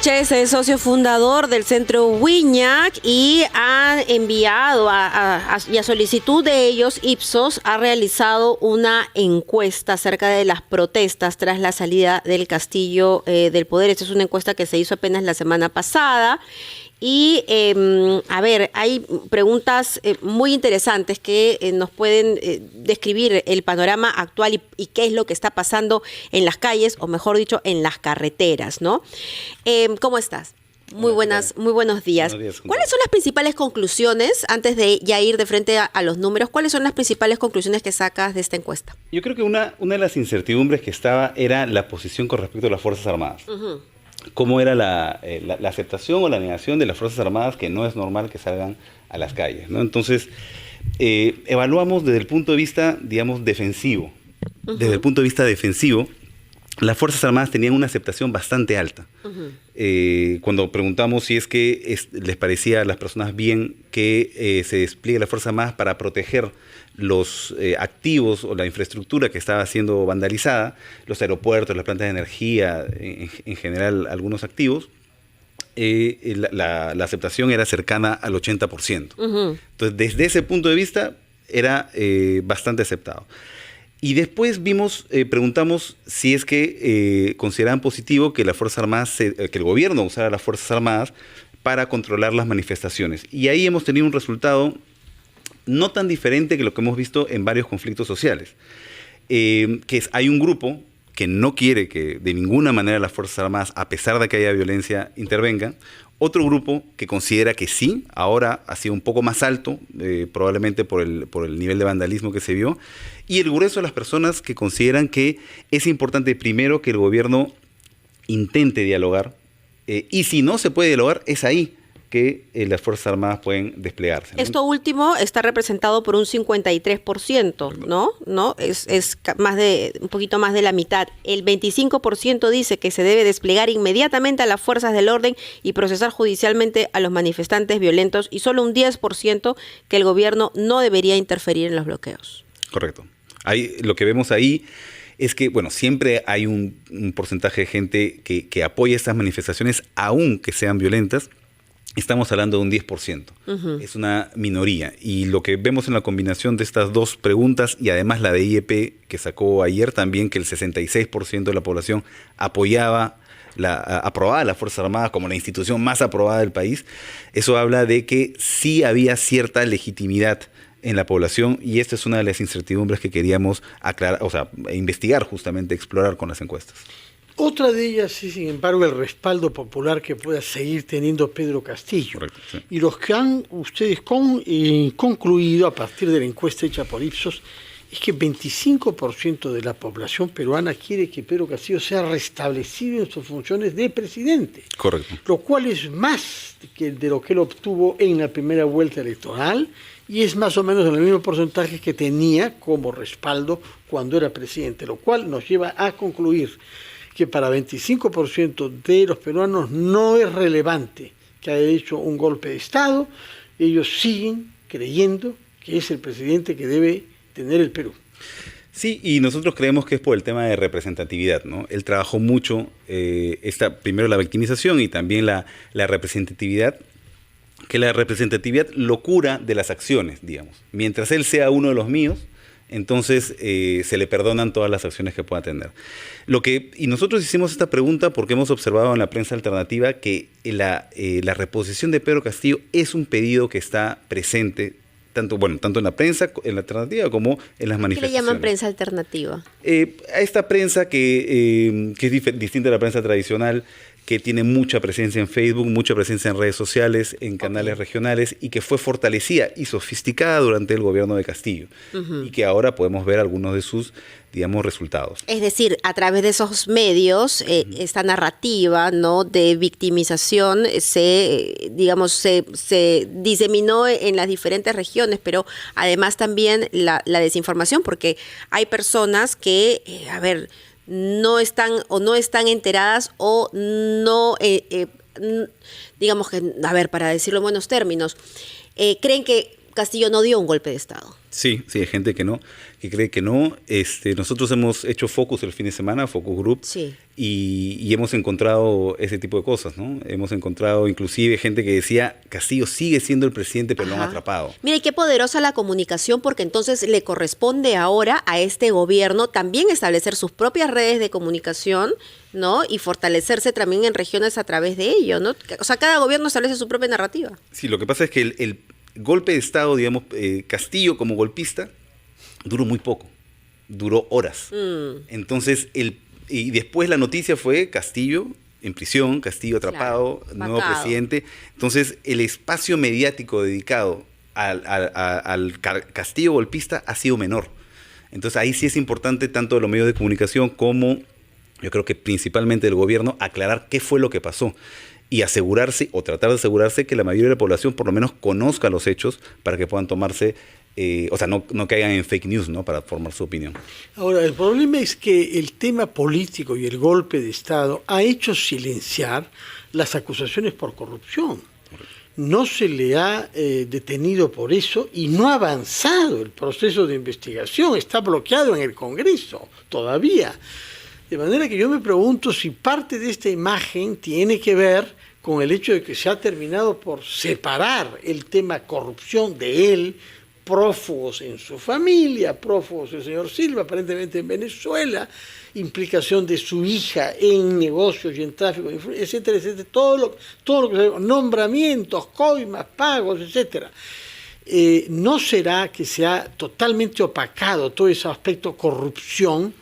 Vilches es socio fundador del Centro Wiñac y ha enviado y a solicitud de ellos, Ipsos ha realizado una encuesta acerca de las protestas tras la salida del Castillo del poder. Esta es una encuesta que se hizo apenas la semana pasada. Y, a ver, hay preguntas muy interesantes que nos pueden describir el panorama actual y qué es lo que está pasando en las calles, o mejor dicho, en las carreteras, ¿no? ¿Cómo estás? Muy buenos días. ¿Cuáles son las principales conclusiones, antes de ya ir de frente a los números, cuáles son las principales conclusiones que sacas de esta encuesta? Yo creo que una de las incertidumbres que estaba era la posición con respecto a las Fuerzas Armadas. Uh-huh. Cómo era la aceptación o la negación de las Fuerzas Armadas, que no es normal que salgan a las calles, ¿no? Entonces, evaluamos desde el punto de vista, digamos, defensivo. Uh-huh. Desde el punto de vista defensivo, las Fuerzas Armadas tenían una aceptación bastante alta. Uh-huh. Cuando preguntamos si es que les parecía a las personas bien que se despliegue las Fuerzas Armadas para proteger los activos o la infraestructura que estaba siendo vandalizada, los aeropuertos, las plantas de energía, en general algunos activos, la aceptación era cercana al 80%. Uh-huh. Entonces, desde ese punto de vista, era bastante aceptado. Y después preguntamos si es que consideraban positivo que las Fuerzas Armadas, que el gobierno usara las Fuerzas Armadas para controlar las manifestaciones. Y ahí hemos tenido un resultado no tan diferente que lo que hemos visto en varios conflictos sociales. Hay un grupo que no quiere que de ninguna manera las Fuerzas Armadas, a pesar de que haya violencia, intervengan. Otro grupo que considera que sí, ahora ha sido un poco más alto, probablemente por el nivel de vandalismo que se vio. Y el grueso de las personas que consideran que es importante primero que el gobierno intente dialogar. Y si no se puede dialogar, es ahí que las Fuerzas Armadas pueden desplegarse, ¿no? Esto último está representado por un 53%, ¿no? Es un poquito más de la mitad. El 25% dice que se debe desplegar inmediatamente a las fuerzas del orden y procesar judicialmente a los manifestantes violentos, y solo un 10% que el gobierno no debería interferir en los bloqueos. Correcto. Lo que vemos ahí es que, bueno, siempre hay un porcentaje de gente que apoya estas manifestaciones, aun que sean violentas. Estamos hablando de un 10%. Uh-huh. Es una minoría. Y lo que vemos en la combinación de estas dos preguntas, y además la de IEP que sacó ayer también, que el 66% de la población aprobaba las Fuerzas Armadas como la institución más aprobada del país, eso habla de que sí había cierta legitimidad en la población, y esta es una de las incertidumbres que queríamos aclarar, o sea, investigar, justamente, explorar con las encuestas. Otra de ellas es, sin embargo, el respaldo popular que pueda seguir teniendo Pedro Castillo. Correcto, sí. Y los que han ustedes concluido a partir de la encuesta hecha por Ipsos es que 25% de la población peruana quiere que Pedro Castillo sea restablecido en sus funciones de presidente. Correcto. Lo cual es más de lo que él obtuvo en la primera vuelta electoral, y es más o menos el mismo porcentaje que tenía como respaldo cuando era presidente, lo cual nos lleva a concluir que para 25% de los peruanos no es relevante que haya hecho un golpe de Estado. Ellos siguen creyendo que es el presidente que debe tener el Perú. Sí, y nosotros creemos que es por el tema de representatividad, ¿no? Él trabajó mucho, primero la victimización y también la representatividad, que la representatividad lo cura de las acciones, digamos. Mientras él sea uno de los míos, entonces se le perdonan todas las acciones que pueda tener. Y nosotros hicimos esta pregunta porque hemos observado en la prensa alternativa que la reposición de Pedro Castillo es un pedido que está presente tanto en la prensa, en la alternativa, como en las manifestaciones. ¿Qué le llaman prensa alternativa? A esta prensa que es distinta a la prensa tradicional, que tiene mucha presencia en Facebook, mucha presencia en redes sociales, en canales regionales, y que fue fortalecida y sofisticada durante el gobierno de Castillo. Uh-huh. Y que ahora podemos ver algunos de sus, digamos, resultados. Es decir, a través de esos medios, esta narrativa, ¿no?, de victimización se diseminó en las diferentes regiones, pero además también la desinformación, porque hay personas que, no están enteradas o no, digamos que, para decirlo en buenos términos, creen que Castillo no dio un golpe de Estado. Sí, sí, hay gente que no, que cree que no. Nosotros hemos hecho focus el fin de semana, focus group, Sí. y hemos encontrado ese tipo de cosas, ¿no? Hemos encontrado inclusive gente que decía, Castillo sigue siendo el presidente, pero lo han Ajá. atrapado. Mira, y qué poderosa la comunicación, porque entonces le corresponde ahora a este gobierno también establecer sus propias redes de comunicación, ¿no? Y fortalecerse también en regiones a través de ello, ¿no? O sea, cada gobierno establece su propia narrativa. Sí, lo que pasa es que el golpe de Estado, digamos, Castillo como golpista, duró muy poco, duró horas. Entonces, y después la noticia fue Castillo en prisión, Castillo atrapado, Claro, nuevo vacado. presidente. Entonces, el espacio mediático dedicado al Castillo golpista ha sido menor. Entonces, ahí sí es importante tanto de los medios de comunicación como, yo creo que principalmente del gobierno, aclarar qué fue lo que pasó y asegurarse o tratar de asegurarse que la mayoría de la población por lo menos conozca los hechos para que puedan tomarse, no caigan en fake news, ¿no? Para formar su opinión. Ahora, el problema es que el tema político y el golpe de Estado ha hecho silenciar las acusaciones por corrupción. No se le ha detenido por eso y no ha avanzado el proceso de investigación, está bloqueado en el Congreso todavía. De manera que yo me pregunto si parte de esta imagen tiene que ver con el hecho de que se ha terminado por separar el tema corrupción de él, prófugos en su familia, prófugos del señor Silva, aparentemente en Venezuela, implicación de su hija en negocios y en tráfico, etcétera, etcétera, todo lo que sabemos, nombramientos, coimas, pagos, etcétera. ¿No será que se ha totalmente opacado todo ese aspecto corrupción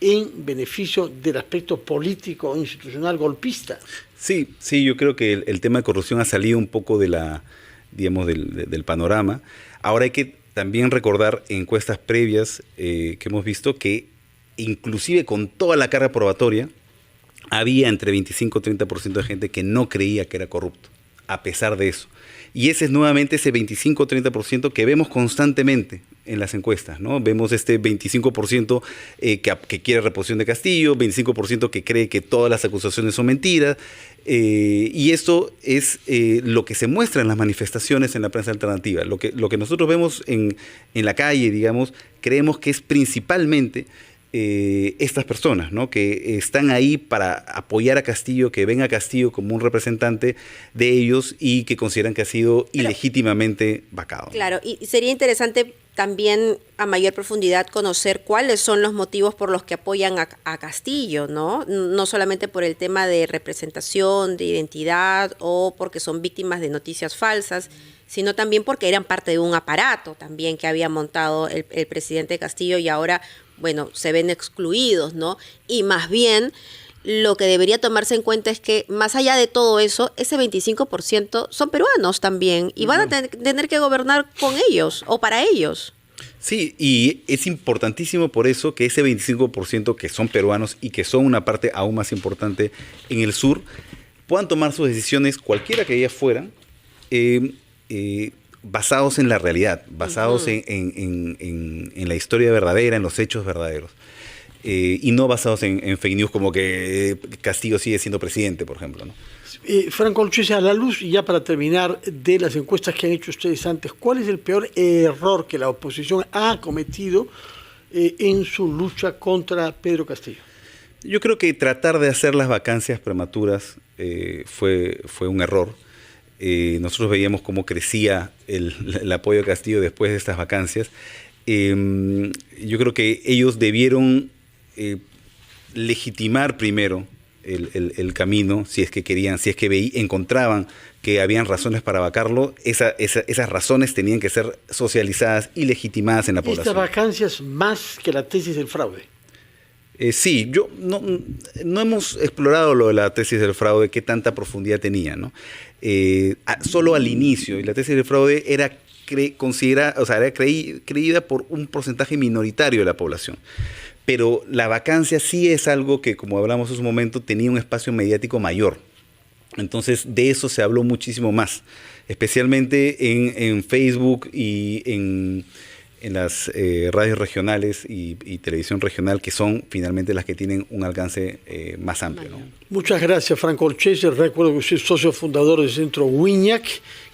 en beneficio del aspecto político e institucional golpista? Sí, sí, yo creo que el tema de corrupción ha salido un poco de del panorama. Ahora hay que también recordar encuestas previas que hemos visto que inclusive con toda la carga probatoria había entre 25 y 30% de gente que no creía que era corrupto, a pesar de eso. Y ese es nuevamente ese 25 o 30% que vemos constantemente en las encuestas, ¿no? Vemos este 25% que quiere reposición de Castillo, 25% que cree que todas las acusaciones son mentiras, y esto es lo que se muestra en las manifestaciones en la prensa alternativa. Lo que nosotros vemos en la calle, digamos, creemos que es principalmente estas personas, ¿no? Que están ahí para apoyar a Castillo, que ven a Castillo como un representante de ellos y que consideran que ha sido ilegítimamente vacado. Claro, y sería interesante también a mayor profundidad conocer cuáles son los motivos por los que apoyan a Castillo, ¿no? No solamente por el tema de representación, de identidad o porque son víctimas de noticias falsas, sino también porque eran parte de un aparato también que había montado el presidente Castillo y ahora, bueno, se ven excluidos, ¿no? Y más bien lo que debería tomarse en cuenta es que más allá de todo eso, ese 25% son peruanos también y van a tener que gobernar con ellos o para ellos. Sí, y es importantísimo por eso que ese 25% que son peruanos y que son una parte aún más importante en el sur, puedan tomar sus decisiones, cualquiera que ellas fueran, basados en la realidad, basados en la historia verdadera, en los hechos verdaderos. Y no basados en fake news como que Castillo sigue siendo presidente, por ejemplo, ¿no? Franco Olchese, a la luz, y ya para terminar, de las encuestas que han hecho ustedes antes, ¿cuál es el peor error que la oposición ha cometido en su lucha contra Pedro Castillo? Yo creo que tratar de hacer las vacancias prematuras fue un error. Nosotros veíamos cómo crecía el apoyo a Castillo después de estas vacancias. Yo creo que ellos debieron legitimar primero el camino, si es que querían, si es que encontraban que habían razones para vacarlo, esas razones tenían que ser socializadas y legitimadas en la población. Estas vacancias más que la tesis del fraude. Sí, yo no hemos explorado lo de la tesis del fraude, qué tanta profundidad tenía, ¿no? Solo al inicio, y la tesis del fraude era creída por un porcentaje minoritario de la población. Pero la vacancia sí es algo que, como hablamos en su momento, tenía un espacio mediático mayor. Entonces, de eso se habló muchísimo más, especialmente en Facebook y en las radios regionales y televisión regional, que son finalmente las que tienen un alcance más amplio, ¿no? Muchas gracias, Franco Olchese. Recuerdo que usted es socio fundador del Centro Wiñac,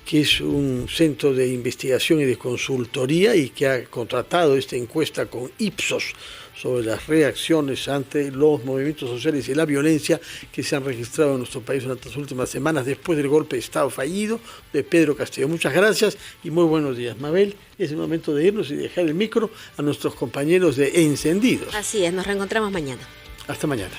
que es un centro de investigación y de consultoría y que ha contratado esta encuesta con Ipsos sobre las reacciones ante los movimientos sociales y la violencia que se han registrado en nuestro país durante las últimas semanas después del golpe de Estado fallido de Pedro Castillo. Muchas gracias y muy buenos días. Mabel, es el momento de irnos y dejar el micro a nuestros compañeros de Encendidos. Así es, nos reencontramos mañana. Hasta mañana.